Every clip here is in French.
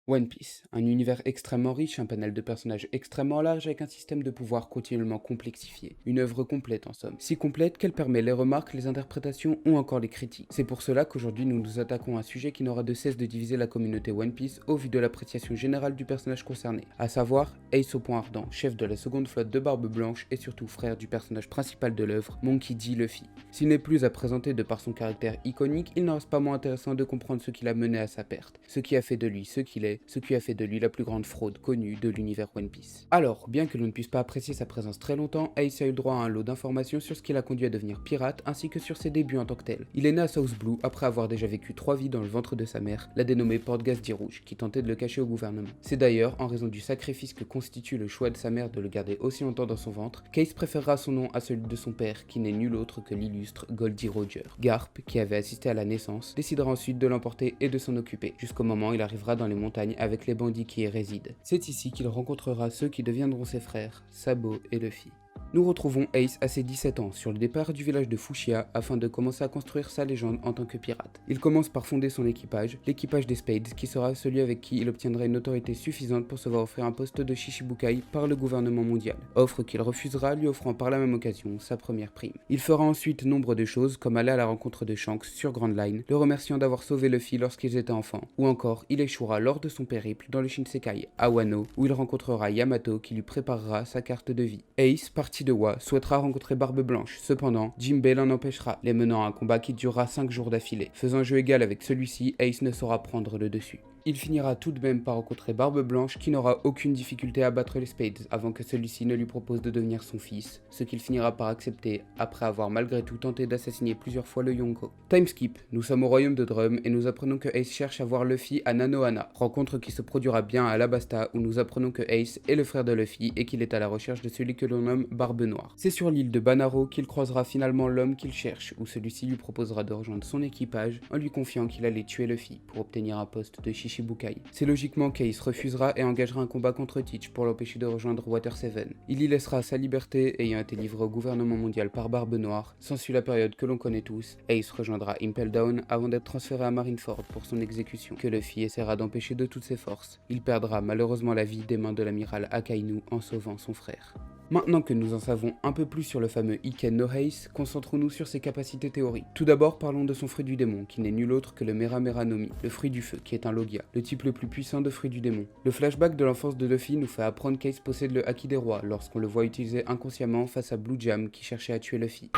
One Piece, un univers extrêmement riche, un panel de personnages extrêmement large avec un système de pouvoir continuellement complexifié. Une œuvre complète en somme. Si complète qu'elle permet les remarques, les interprétations ou encore les critiques. C'est pour cela qu'aujourd'hui nous nous attaquons à un sujet qui n'aura de cesse de diviser la communauté One Piece au vu de l'appréciation générale du personnage concerné. À savoir, Ace au point ardent, chef de la seconde flotte de Barbe Blanche et surtout frère du personnage principal de l'œuvre, Monkey D. Luffy. S'il n'est plus à présenter de par son caractère iconique, il n'en reste pas moins intéressant de comprendre ce qui l'a mené à sa perte, ce qui a fait de lui ce qu'il est, ce qui a fait de lui la plus grande fraude connue de l'univers One Piece. Alors, bien que l'on ne puisse pas apprécier sa présence très longtemps, Ace a eu le droit à un lot d'informations sur ce qui l'a conduit à devenir pirate ainsi que sur ses débuts en tant que tel. Il est né à South Blue après avoir déjà vécu 3 vies dans le ventre de sa mère, la dénommée Porte Gazdi Rouge, qui tentait de le cacher au gouvernement. C'est d'ailleurs en raison du sacrifice que constitue le choix de sa mère de le garder aussi longtemps dans son ventre, qu'Ace préférera son nom à celui de son père, qui n'est nul autre que l'illustre Goldie Roger. Garp, qui avait assisté à la naissance, décidera ensuite de l'emporter et de s'en occuper, jusqu'au moment où il arrivera dans les montagnes avec les bandits qui y résident. C'est ici qu'il rencontrera ceux qui deviendront ses frères, Sabo et Luffy. Nous retrouvons Ace à ses 17 ans sur le départ du village de Fushia afin de commencer à construire sa légende en tant que pirate. Il commence par fonder son équipage, l'équipage des Spades, qui sera celui avec qui il obtiendra une autorité suffisante pour se voir offrir un poste de Shichibukai par le gouvernement mondial, offre qu'il refusera, lui offrant par la même occasion sa première prime. Il fera ensuite nombre de choses comme aller à la rencontre de Shanks sur Grand Line, le remerciant d'avoir sauvé Luffy lorsqu'ils étaient enfants, ou encore il échouera lors de son périple dans le Shinsekai à Wano où il rencontrera Yamato qui lui préparera sa carte de vie. Ace, parti de Wa, souhaitera rencontrer Barbe Blanche, cependant, Jinbei l'en empêchera, les menant à un combat qui durera 5 jours d'affilée. Faisant jeu égal avec celui-ci, Ace ne saura prendre le dessus. Il finira tout de même par rencontrer Barbe Blanche qui n'aura aucune difficulté à battre les Spades avant que celui-ci ne lui propose de devenir son fils, ce qu'il finira par accepter après avoir malgré tout tenté d'assassiner plusieurs fois le Yonko. Timeskip, nous sommes au royaume de Drum et nous apprenons que Ace cherche à voir Luffy à Nanohana, rencontre qui se produira bien à Alabasta où nous apprenons que Ace est le frère de Luffy et qu'il est à la recherche de celui que l'on nomme Barbe Noire. C'est sur l'île de Banaro qu'il croisera finalement l'homme qu'il cherche, où celui-ci lui proposera de rejoindre son équipage en lui confiant qu'il allait tuer Luffy pour obtenir un poste de Shichibukai. C'est logiquement qu'Ace refusera et engagera un combat contre Teach pour l'empêcher de rejoindre Water 7. Il y laissera sa liberté ayant été livré au gouvernement mondial par Barbe Noire. S'ensuit la période que l'on connaît tous. Ace rejoindra Impel Down avant d'être transféré à Marineford pour son exécution, que Luffy essaiera d'empêcher de toutes ses forces. Il perdra malheureusement la vie des mains de l'amiral Akainu en sauvant son frère. Maintenant que nous en savons un peu plus sur le fameux Iken no Ace, concentrons-nous sur ses capacités théoriques. Tout d'abord, parlons de son fruit du démon, qui n'est nul autre que le Mera Mera no Mi, le fruit du feu, qui est un Logia, le type le plus puissant de fruits du démon. Le flashback de l'enfance de Luffy nous fait apprendre qu'Ace possède le Haki des rois, lorsqu'on le voit utiliser inconsciemment face à Blue Jam qui cherchait à tuer Luffy.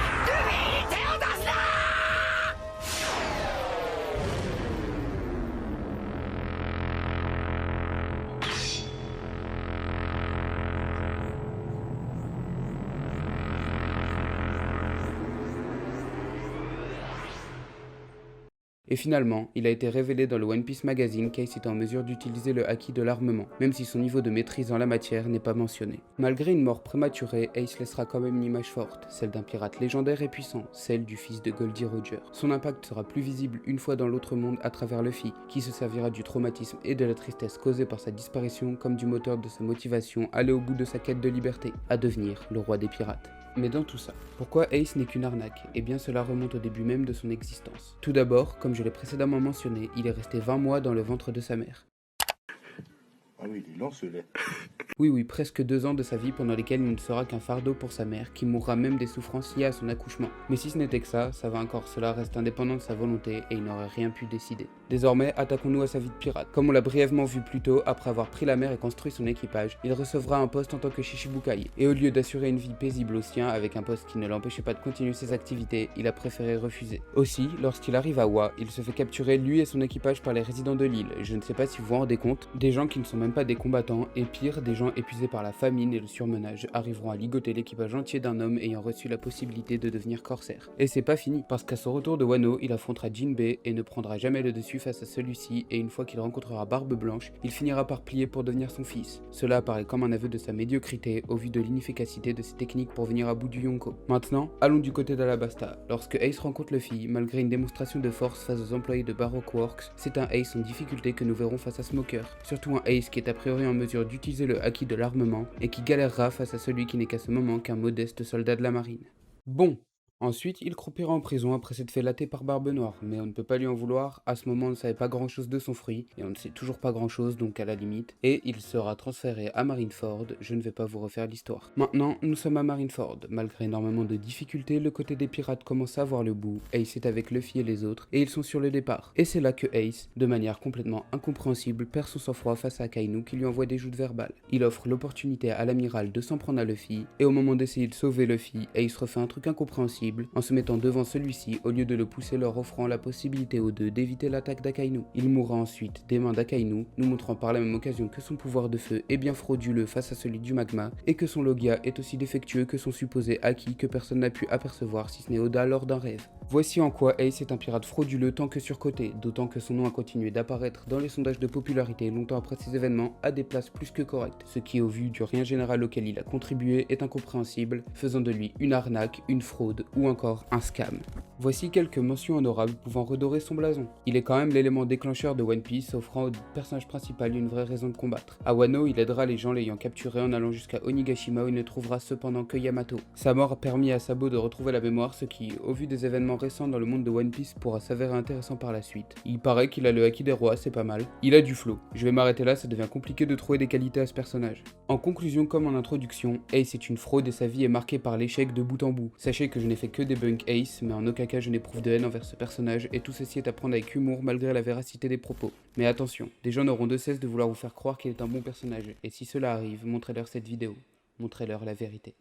Et finalement, il a été révélé dans le One Piece Magazine qu'Ace était en mesure d'utiliser le haki de l'armement, même si son niveau de maîtrise en la matière n'est pas mentionné. Malgré une mort prématurée, Ace laissera quand même une image forte, celle d'un pirate légendaire et puissant, celle du fils de Goldie Roger. Son impact sera plus visible une fois dans l'autre monde à travers Luffy, qui se servira du traumatisme et de la tristesse causée par sa disparition comme du moteur de sa motivation à aller au bout de sa quête de liberté, à devenir le roi des pirates. Mais dans tout ça, pourquoi Ace n'est qu'une arnaque? Eh bien cela remonte au début même de son existence. Tout d'abord, comme je l'ai précédemment mentionné, il est resté 20 mois dans le ventre de sa mère. Ah oui, il est lent ce lait. Oui, presque 2 ans de sa vie pendant lesquels il ne sera qu'un fardeau pour sa mère, qui mourra même des souffrances liées à son accouchement. Mais si ce n'était que ça va encore, cela reste indépendant de sa volonté et il n'aurait rien pu décider. Désormais, attaquons-nous à sa vie de pirate. Comme on l'a brièvement vu plus tôt, après avoir pris la mer et construit son équipage, il recevra un poste en tant que Shichibukai. Et au lieu d'assurer une vie paisible au sien, avec un poste qui ne l'empêchait pas de continuer ses activités, il a préféré refuser. Aussi, lorsqu'il arrive à Wa, il se fait capturer lui et son équipage par les résidents de l'île. Je ne sais pas si vous vous rendez compte, des gens qui ne sont même pas des combattants, et pire, des gens épuisés par la famine et le surmenage, arriveront à ligoter l'équipage entier d'un homme ayant reçu la possibilité de devenir corsaire. Et c'est pas fini, parce qu'à son retour de Wano, il affrontera Jinbei et ne prendra jamais le dessus face à celui-ci, et une fois qu'il rencontrera Barbe Blanche, il finira par plier pour devenir son fils. Cela apparaît comme un aveu de sa médiocrité au vu de l'inefficacité de ses techniques pour venir à bout du Yonko. Maintenant, allons du côté d'Alabasta. Lorsque Ace rencontre Luffy, malgré une démonstration de force face aux employés de Baroque Works, c'est un Ace en difficulté que nous verrons face à Smoker. Surtout un Ace qui est a priori en mesure d'utiliser le haki de l'armement et qui galérera face à celui qui n'est qu'à ce moment qu'un modeste soldat de la marine. Bon, Ensuite, il croupira en prison après s'être fait latter par Barbe Noire, mais on ne peut pas lui en vouloir, à ce moment on ne savait pas grand chose de son fruit, et on ne sait toujours pas grand chose donc à la limite, et il sera transféré à Marineford, je ne vais pas vous refaire l'histoire. Maintenant, nous sommes à Marineford, malgré énormément de difficultés, le côté des pirates commence à voir le bout, Ace est avec Luffy et les autres, et ils sont sur le départ. Et c'est là que Ace, de manière complètement incompréhensible, perd son sang-froid face à Akainu qui lui envoie des joutes verbales. Il offre l'opportunité à l'amiral de s'en prendre à Luffy, et au moment d'essayer de sauver Luffy, Ace refait un truc incompréhensible en se mettant devant celui-ci au lieu de le pousser, leur offrant la possibilité aux deux d'éviter l'attaque d'Akainu. Il mourra ensuite des mains d'Akainu, nous montrant par la même occasion que son pouvoir de feu est bien frauduleux face à celui du magma et que son Logia est aussi défectueux que son supposé Haki que personne n'a pu apercevoir si ce n'est Oda lors d'un rêve. Voici en quoi Ace est un pirate frauduleux tant que surcoté, d'autant que son nom a continué d'apparaître dans les sondages de popularité longtemps après ces événements à des places plus que correctes, ce qui au vu du rien général auquel il a contribué est incompréhensible, faisant de lui une arnaque, une fraude ou encore un scam. Voici quelques mentions honorables pouvant redorer son blason. Il est quand même l'élément déclencheur de One Piece, offrant au personnage principal une vraie raison de combattre. À Wano, il aidera les gens l'ayant capturé en allant jusqu'à Onigashima où il ne trouvera cependant que Yamato. Sa mort a permis à Sabo de retrouver la mémoire, ce qui, au vu des événements récents dans le monde de One Piece, pourra s'avérer intéressant par la suite. Il paraît qu'il a le haki des rois, c'est pas mal. Il a du flow. Je vais m'arrêter là, ça devient compliqué de trouver des qualités à ce personnage. En conclusion comme en introduction, Ace est une fraude et sa vie est marquée par l'échec de bout en bout. Sachez que je n'ai fait que débunk Ace, mais en aucun cas je n'éprouve de haine envers ce personnage et tout ceci est à prendre avec humour malgré la véracité des propos. Mais attention, des gens n'auront de cesse de vouloir vous faire croire qu'il est un bon personnage, et si cela arrive, montrez-leur cette vidéo. Montrez-leur la vérité.